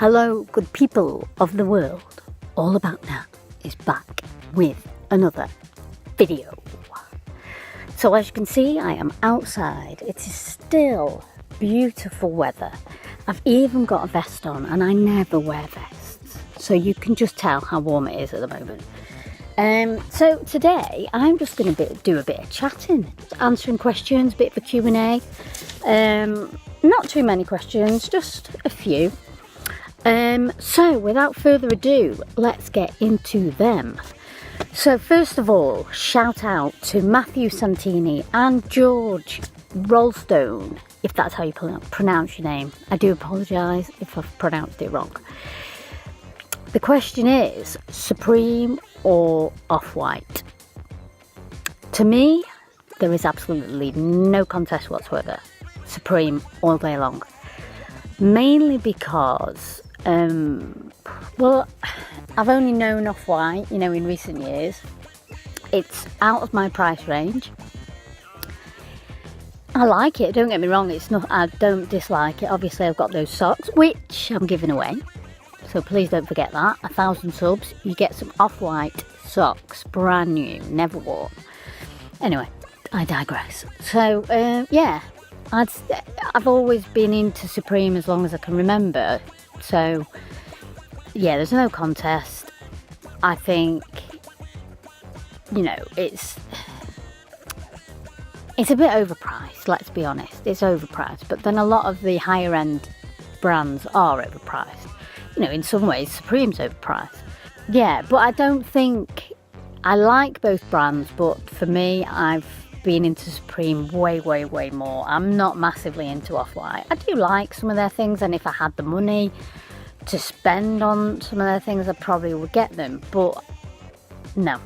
Hello, good people of the world. All About Nat is back with another video. So as you can see, I am outside. It is still beautiful weather. I've even got a vest on, and I never wear vests, so you can just tell how warm it is at the moment. So today I'm just going to do a bit of chatting, answering questions, a bit of a Q&A. Not too many questions, just a few. So without further ado, let's get into them. So first of all, shout out to Matthew Santini and George Rollstone, if that's how you pronounce your name. I do apologise if I've pronounced it wrong. The question is, Supreme or Off-White? To me, there is absolutely no contest whatsoever. Supreme all day long. Mainly because, well, I've only known Off-White, in recent years. It's out of my price range. I like it, don't get me wrong, I don't dislike it. Obviously I've got those socks, which I'm giving away. So please don't forget that. 1,000 subs, you get some Off-White socks, brand new, never worn. Anyway, I digress. So, yeah, I've always been into Supreme as long as I can remember. So, yeah, there's no contest. I think, it's a bit overpriced, let's be honest. It's overpriced, but then a lot of the higher end brands are overpriced. In some ways, Supreme's overpriced. Yeah, but I don't think, I like both brands, but for me, I've been into Supreme way, way, way more. I'm not massively into Off-White. I do like some of their things, and if I had the money to spend on some of their things, I probably would get them, but no.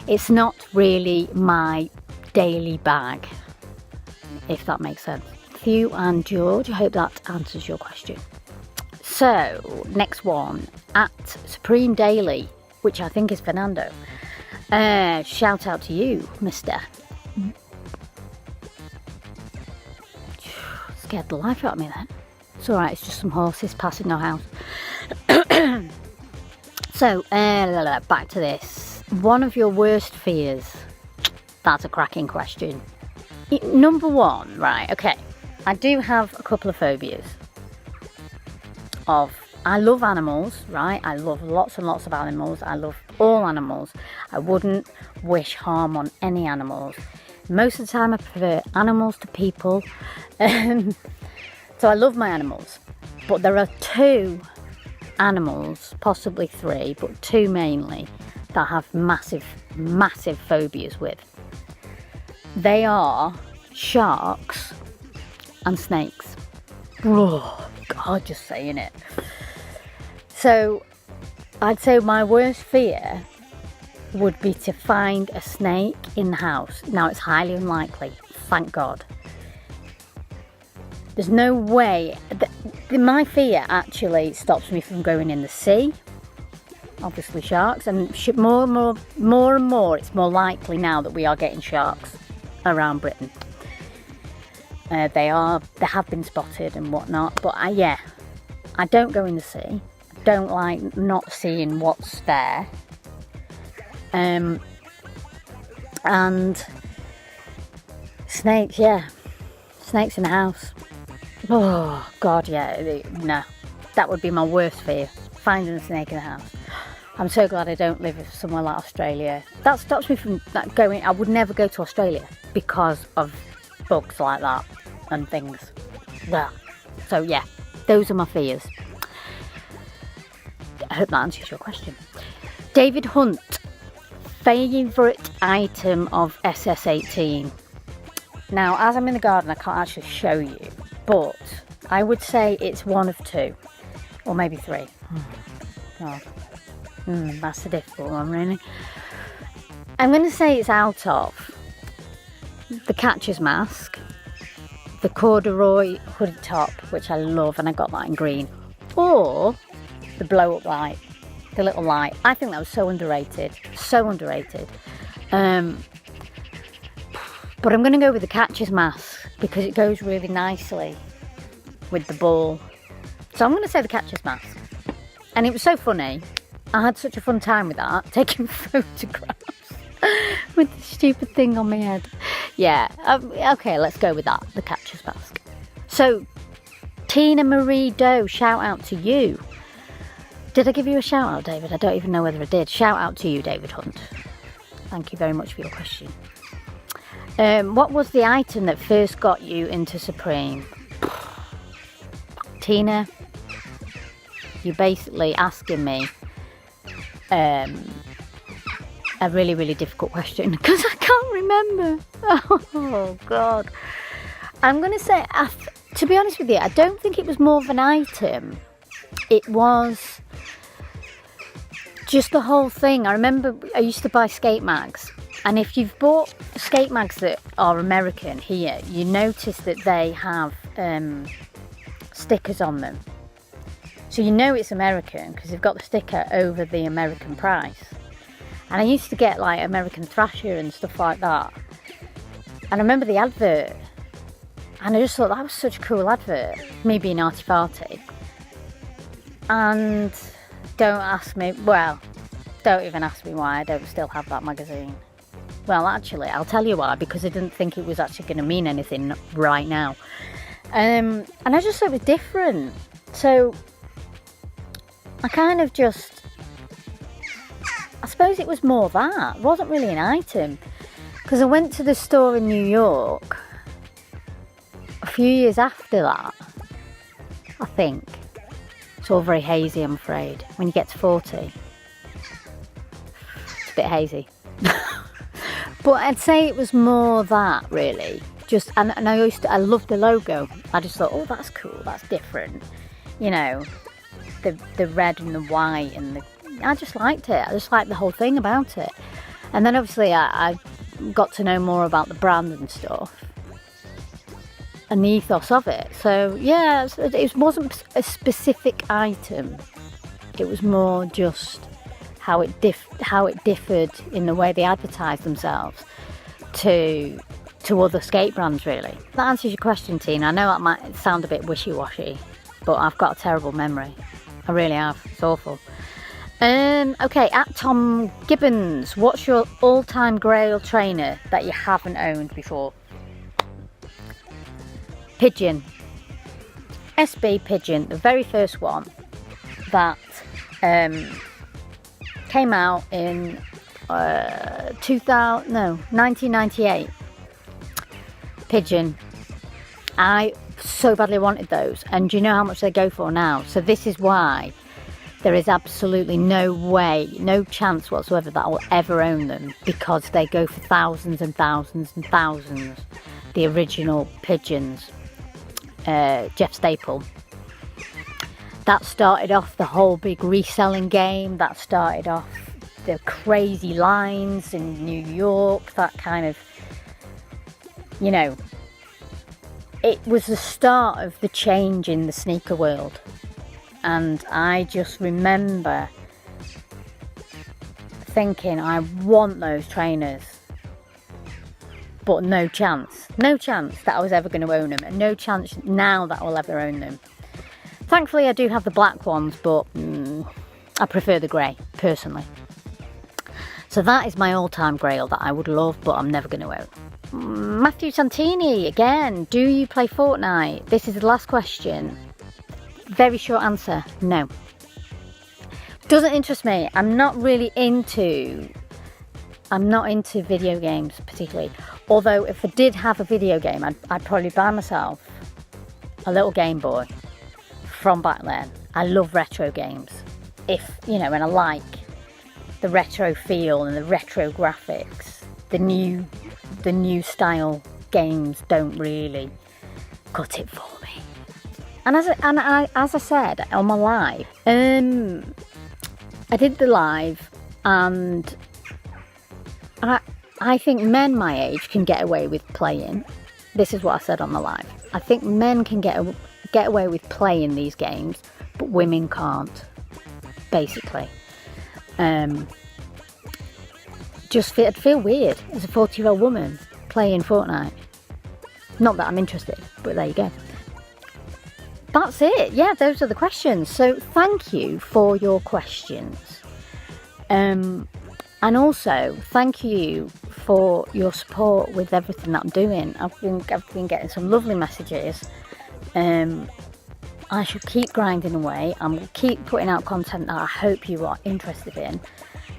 It's not really my daily bag, if that makes sense. Hugh and George, I hope that answers your question. So, next one, at Supreme Daily, which I think is Fernando. Shout out to you, mister. Scared the life out of me then. It's alright, it's just some horses passing our house. So, back to this. One of your worst fears. That's a cracking question. Number one, right, okay. I do have a couple of phobias. I love animals, right? I love lots and lots of animals. I love all animals. I wouldn't wish harm on any animals. Most of the time I prefer animals to people. So I love my animals. But there are two animals, possibly three, but two mainly, that I have massive, massive phobias with. They are sharks and snakes. Oh, God, just saying it. So, I'd say my worst fear would be to find a snake in the house. Now, it's highly unlikely, thank God. There's no way. My fear actually stops me from going in the sea. Obviously sharks, and more and more, it's more likely now that we are getting sharks around Britain. They have been spotted and whatnot, but I don't go in the sea. I don't like not seeing what's there. And snakes, snakes in the house. Oh God, no, that would be my worst fear, finding a snake in the house. I'm so glad I don't live somewhere like Australia. That stops me from going. I would never go to Australia because of bugs like that and things. Well, so yeah, those are my fears. I hope that answers your question. David Hunt, favourite item of SS18. Now, as I'm in the garden, I can't actually show you, but I would say it's one of two, or maybe three. God. That's a difficult one, really. I'm going to say it's out of the catcher's mask, the corduroy hooded top, which I love, and I got that in green, or the blow-up light, the little light. I think that was so underrated, so underrated. But I'm going to go with the catcher's mask because it goes really nicely with the ball. So I'm going to say the catcher's mask. And it was so funny. I had such a fun time with that, taking photographs with the stupid thing on my head. Yeah, okay, let's go with that, the catcher's mask. So, Tina Marie Doe, shout out to you. Did I give you a shout out, David? I don't even know whether I did. Shout out to you, David Hunt. Thank you very much for your question. What was the item that first got you into Supreme? Tina, you're basically asking me a really, really difficult question because I can't remember. Oh, God. I'm going to say, to be honest with you, I don't think it was more of an item. It was just the whole thing. I remember I used to buy skate mags. And if you've bought skate mags that are American here, you notice that they have stickers on them. So you know it's American because they've got the sticker over the American price. And I used to get like American Thrasher and stuff like that. And I remember the advert. And I just thought that was such a cool advert, me being arty-farty. And don't even ask me why I don't still have that magazine. Well, actually, I'll tell you why, because I didn't think it was actually going to mean anything right now. And I just thought it was different. So, I kind of just, I suppose it was more that. It wasn't really an item. Because I went to the store in New York a few years after that, I think. It's all very hazy, I'm afraid. When you get to 40, it's a bit hazy. But I'd say it was more that, really. Just, and I loved the logo. I just thought, oh, that's cool, that's different. You know, the red and the white, and I just liked it. I just liked the whole thing about it. And then obviously I got to know more about the brand and stuff, and the ethos of it. So yeah, it wasn't a specific item. It was more just how it differed in the way they advertised themselves to other skate brands, really. That answers your question, Tina. I know that might sound a bit wishy-washy, but I've got a terrible memory. I really have. It's awful. Okay, at Tom Gibbons, what's your all-time grail trainer that you haven't owned before? Pigeon. SB Pigeon, the very first one that came out in 1998. Pigeon. I so badly wanted those, and do you know how much they go for now? So this is why there is absolutely no way, no chance whatsoever that I will ever own them, because they go for thousands and thousands and thousands. The original Pigeons, Jeff Staple. That started off the whole big reselling game. That started off the crazy lines in New York. That kind of, you know, it was the start of the change in the sneaker world. And I just remember thinking, I want those trainers. But no chance that I was ever going to own them, and no chance now that I will ever own them. Thankfully I do have the black ones, but I prefer the grey, personally. So that is my all-time grail that I would love, but I'm never going to own. Matthew Santini, again, do you play Fortnite? This is the last question. Very short answer, no. Doesn't interest me. I'm not into video games particularly. Although if I did have a video game, I'd probably buy myself a little Game Boy from back then. I love retro games. And I like the retro feel and the retro graphics. The new style games don't really cut it for me. And as I said on my live, I did the live, and I think men my age can get away with playing. This is what I said on the live. I think men can get away with playing these games, but women can't, basically. I'd feel weird as a 40-year-old woman playing Fortnite. Not that I'm interested, but there you go. that's it. Yeah, those are the questions. So thank you for your questions. And also thank you for your support with everything that I'm doing. I've been getting some lovely messages. I shall keep grinding away. I'm going to keep putting out content that I hope you are interested in.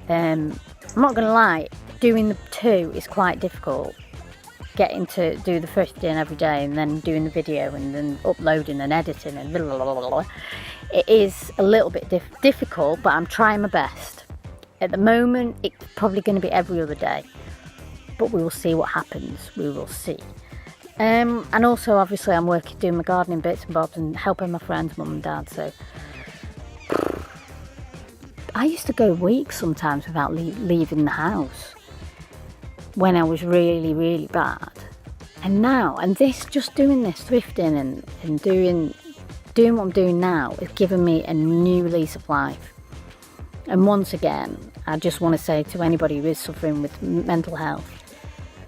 I'm not going to lie, doing the two is quite difficult. Getting to do the first thing every day and then doing the video and then uploading and editing and blah, blah, blah, blah. It is a little bit difficult, but I'm trying my best. At the moment, it's probably going to be every other day, but we will see what happens. We will see. And also, obviously, I'm doing my gardening bits and bobs and helping my friends, mum and dad. So I used to go weeks sometimes without leaving the house when I was really, really bad. And now, just doing this thrifting and doing what I'm doing now is giving me a new lease of life. And once again, I just want to say to anybody who is suffering with mental health,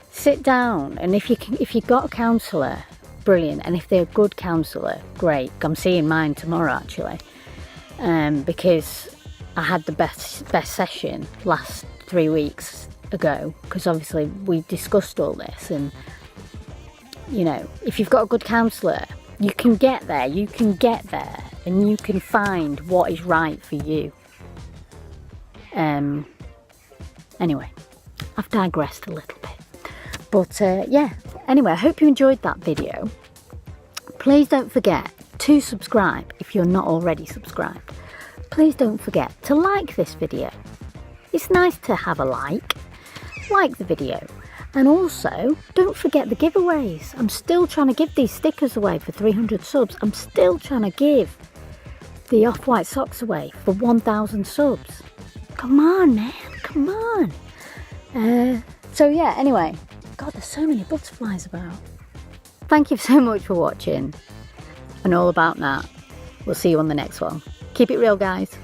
sit down, and if you've got a counsellor, brilliant. And if they're a good counsellor, great. I'm seeing mine tomorrow actually, because I had the best session last 3 weeks ago, because obviously we discussed all this. And if you've got a good counsellor, you can get there, and you can find what is right for you. Anyway, I've digressed a little bit, but yeah, anyway, I hope you enjoyed that video. Please don't forget to subscribe if you're not already subscribed. Please don't forget to like this video. It's nice to have a like the video. And also, don't forget the giveaways. I'm still trying to give these stickers away for 300 subs. I'm still trying to give the off-white socks away for 1,000 subs. Come on, man, come on. So yeah, anyway, God, there's so many butterflies about. Thank you so much for watching, and all about that. We'll see you on the next one. Keep it real, guys.